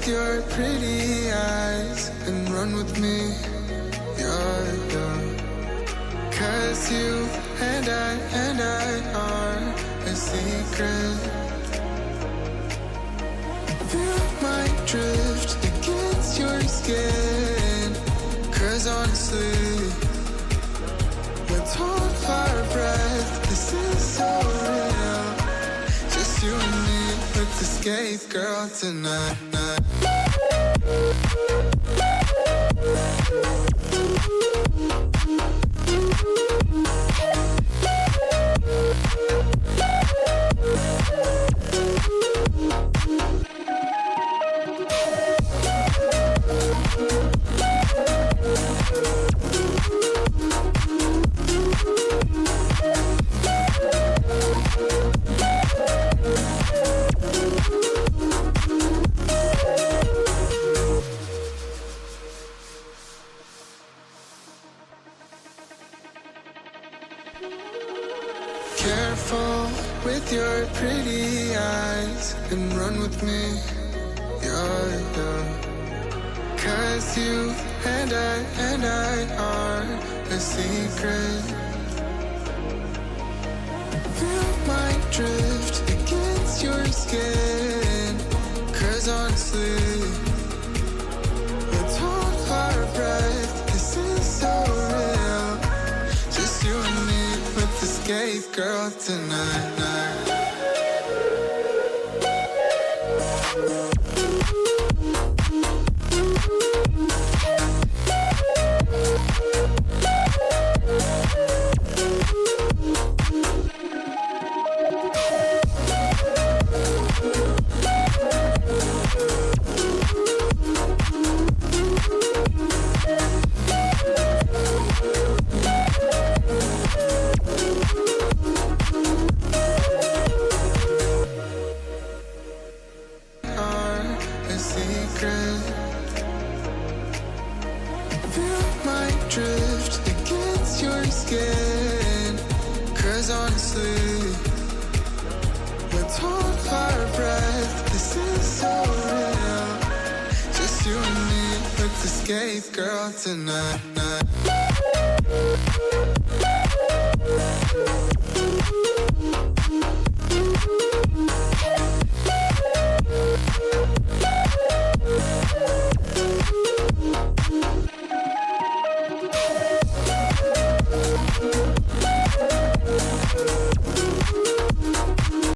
your pretty eyes and run with me, yeah. 'Cause you and I are a secret. Feel my drift against your skin. 'Cause honestly, let's hold our breath. This is so real. Just you and me, let's escape, girl, tonight. Careful with your pretty eyes and run with me, yeah. 'Cause you and I are a secret. Feel my drift against your skin. 'Cause honestly, let's hold our breath. This is so real. Just you and me, let's escape, girl, tonight. Feel my drift against your skin. 'Cause honestly, let's hold our breath. This is so real. Just you and me, let's escape, girl, tonight.